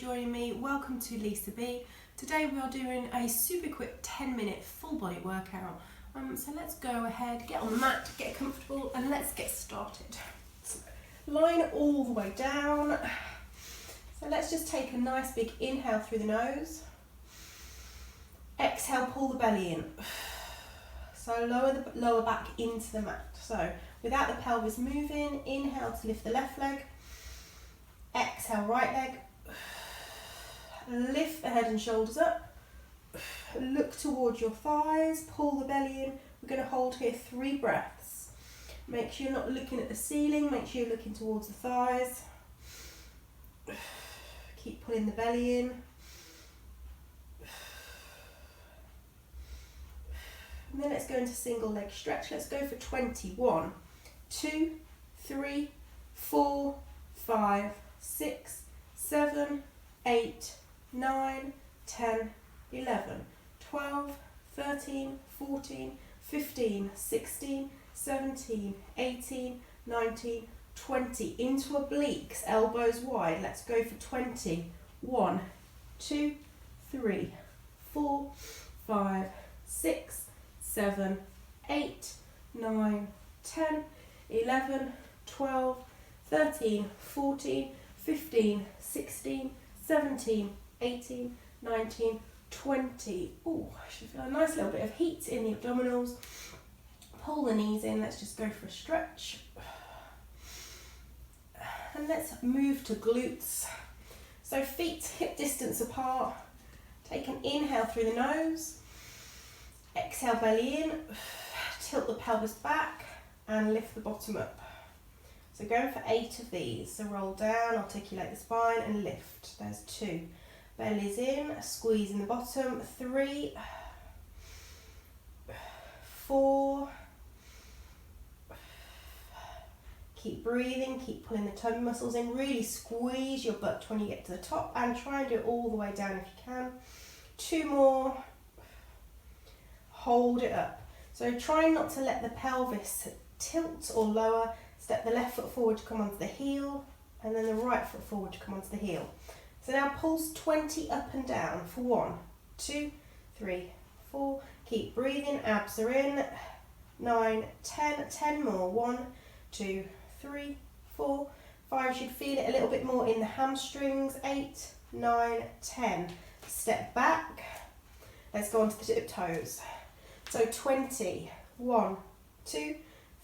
joining me. Welcome to Lisa B. Today we are doing a super quick 10-minute full body workout. So let's go ahead, get on the mat, get comfortable, and let's get started. So, line all the way down. So let's just take a nice big inhale through the nose. Exhale, pull the belly in. So lower the lower back into the mat. So without the pelvis moving, inhale to lift the left leg. Exhale, right leg. Lift the head and shoulders up. Look towards your thighs, pull the belly in. We're going to hold here 3 breaths. Make sure you're not looking at the ceiling, make sure you're looking towards the thighs. Keep pulling the belly in. And then let's go into single leg stretch. Let's go for 20. 1, 2, 3, 4, 5, 6, 7, 8, 9, 10, 11, 12, 13, 14, 15, 16, 17, 18, 19, 20. Into obliques, elbows wide. Let's go for 20. 1, 2, 3, 4, 5, 6, 7, 8, 9, 10, 11, 12, 13, 14, 15, 16, 17, 18, 19, 20. Oh, I should feel a nice little bit of heat in the abdominals. Pull the knees in, let's just go for a stretch. And let's move to glutes. So feet hip distance apart. Take an inhale through the nose. Exhale, belly in. Tilt the pelvis back and lift the bottom up. So going for 8 of these. So roll down, articulate the spine and lift. There's 2. Belly's in, squeeze in the bottom. 3, 4. Keep breathing, keep pulling the tummy muscles in. Really squeeze your butt when you get to the top and try and do it all the way down if you can. 2 more. Hold it up. So try not to let the pelvis tilt or lower. Step the left foot forward to come onto the heel and then the right foot forward to come onto the heel. So now pulse 20 up and down for 1, 2, 3, 4. Keep breathing, abs are in. 9, 10, 10 more. 1, 2, 3, 4, 5. You should feel it a little bit more in the hamstrings. 8, 9, 10. Step back. Let's go on to the tip toes. So 20. 1, 2,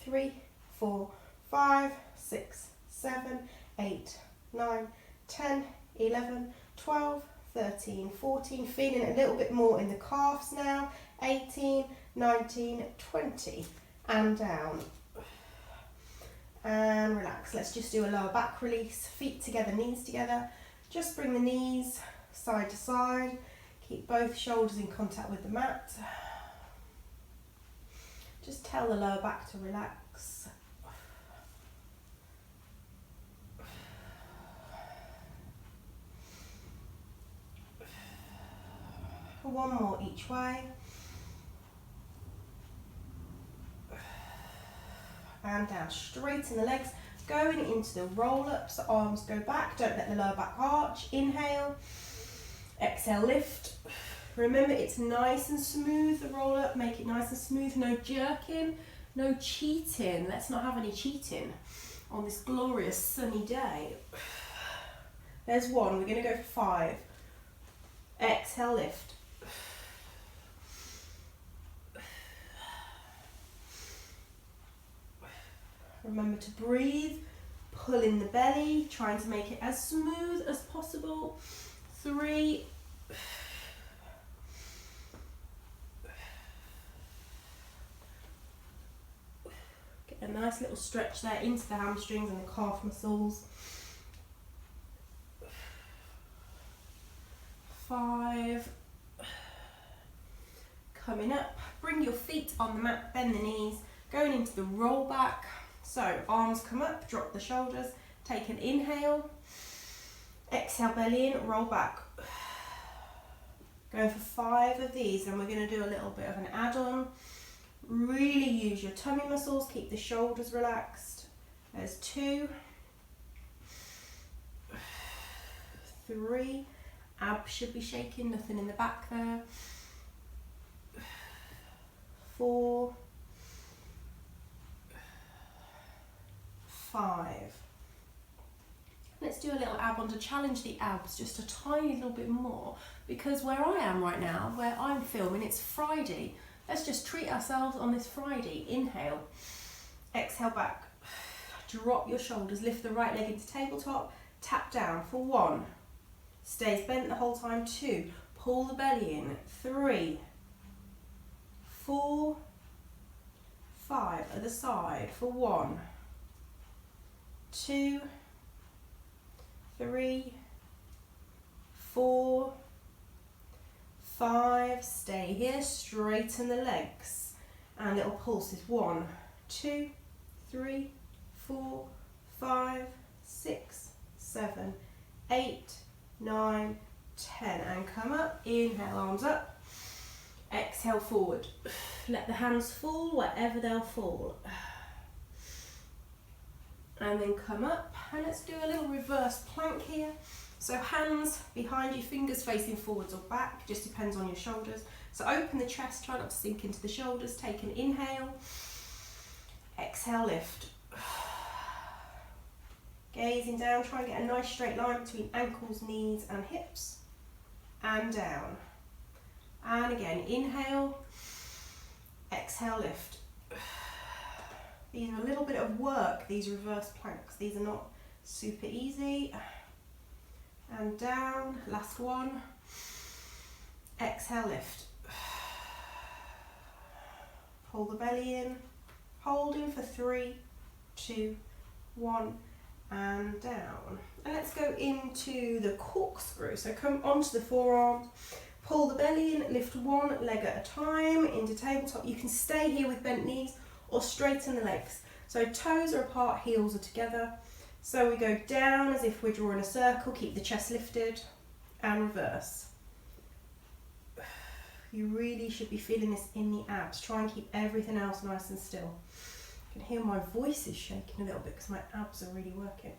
3, 4, 5, 6, 7, 8, 9, 10, 11, 12, 13, 14. Feeling a little bit more in the calves now. 18, 19, 20. And down. And relax. Let's just do a lower back release. Feet together, knees together. Just bring the knees side to side. Keep both shoulders in contact with the mat. Just tell the lower back to relax. One more each way. And down, straighten the legs, going into the roll-ups, arms go back, don't let the lower back arch. Inhale, exhale, lift. Remember, it's nice and smooth, the roll-up, make it nice and smooth, no jerking, no cheating. Let's not have any cheating on this glorious sunny day. There's 1, we're going to go for 5. Exhale, lift. Remember to breathe, pull in the belly, trying to make it as smooth as possible. 3, get a nice little stretch there into the hamstrings and the calf muscles. 5, coming up, bring your feet on the mat, bend the knees, going into the roll back. So arms come up, drop the shoulders, take an inhale, exhale, belly in, roll back. Going for 5 of these, and we're going to do a little bit of an add-on. Really use your tummy muscles, keep the shoulders relaxed. There's 2, 3, abs should be shaking, nothing in the back there. 4, 5. Let's do a little ab on to challenge the abs just a tiny little bit more, because where I am right now, where I'm filming, it's Friday. Let's just treat ourselves on this Friday. Inhale, exhale back, drop your shoulders, lift the right leg into tabletop, tap down for 1, stays bent the whole time, 2, pull the belly in, 3, 4, 5, other side for 1, 2, 3, 4, 5, stay here, straighten the legs, and little pulses, 1, 2, 3, 4, 5, 6, 7, 8, 9, 10, and come up, inhale, arms up, exhale, forward, let the hands fall wherever they'll fall, and then come up, and let's do a little reverse plank here. So hands behind you, fingers facing forwards or back, just depends on your shoulders. So open the chest, try not to sink into the shoulders, take an inhale, exhale, lift. Gazing down, try and get a nice straight line between ankles, knees and hips, and down. And again, inhale, exhale, lift. These are a little bit of work, these reverse planks. These are not super easy. And down, last one. Exhale, lift. Pull the belly in, holding for 3, 2, 1, and down. And let's go into the corkscrew. So come onto the forearms, pull the belly in, lift one leg at a time into tabletop. You can stay here with bent knees or straighten the legs. So toes are apart, heels are together. So we go down as if we're drawing a circle, keep the chest lifted, and reverse. You really should be feeling this in the abs. Try and keep everything else nice and still. You can hear my voice is shaking a little bit because my abs are really working.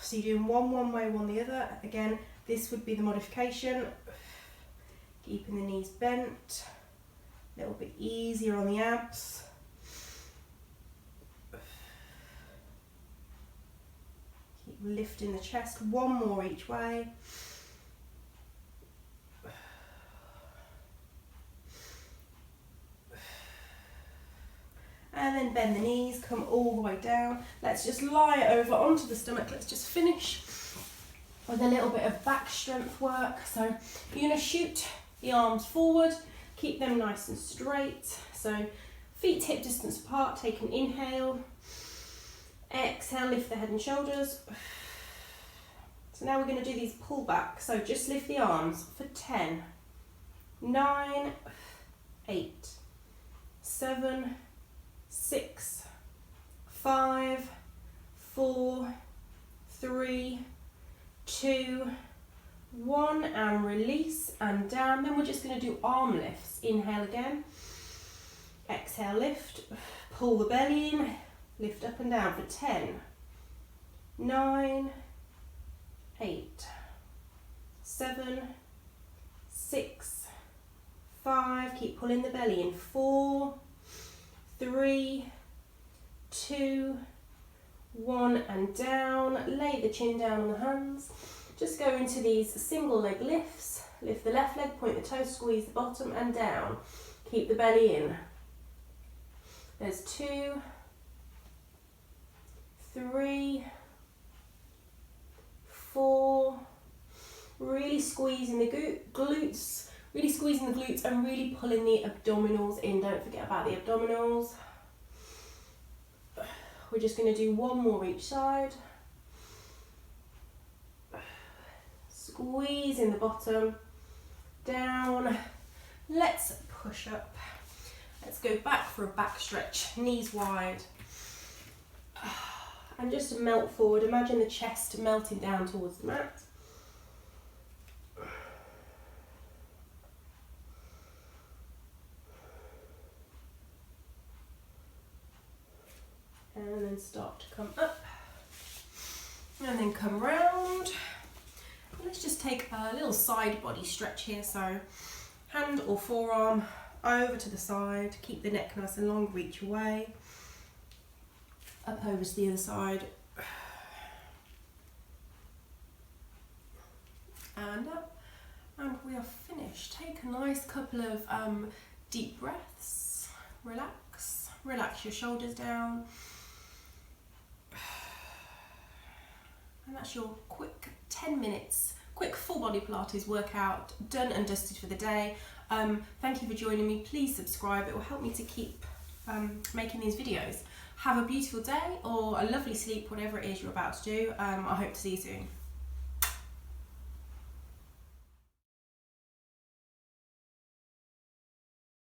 So you're doing one way, one the other. Again, this would be the modification. Keeping the knees bent, a little bit easier on the abs. Keep lifting the chest, one more each way. And then bend the knees, come all the way down. Let's just lie over onto the stomach. Let's just finish with a little bit of back strength work. So you're gonna shoot the arms forward, keep them nice and straight. So feet hip distance apart, take an inhale. Exhale, lift the head and shoulders. So now we're gonna do these pull back. So just lift the arms for 10, 9, 8, 7, 6, 5, 4, 3, 2, 1, and release and down. Then we're just going to do arm lifts. Inhale again, exhale, lift, pull the belly in, lift up and down for 10, 9, 8, 7, 6, 5, keep pulling the belly in, 4, 3, 2, 1, and down. Lay the chin down on the hands. Just go into these single leg lifts. Lift the left leg, point the toes, squeeze the bottom and down. Keep the belly in. There's 2, 3, 4. Really squeezing the glutes. Really squeezing the glutes and really pulling the abdominals in. Don't forget about the abdominals. We're just going to do one more each side. Squeezing the bottom, down. Let's push up. Let's go back for a back stretch, knees wide. And just melt forward. Imagine the chest melting down towards the mat. And then start to come up. And then come round. Let's just take a little side body stretch here. So hand or forearm over to the side, keep the neck nice and long, reach away. Up over to the other side. And up. And we are finished. Take a nice couple of deep breaths. Relax. Relax your shoulders down. And that's your quick 10 minutes, quick full body Pilates workout done and dusted for the day. Thank you for joining me. Please subscribe. It will help me to keep making these videos. Have a beautiful day or a lovely sleep, whatever it is you're about to do. I hope to see you soon.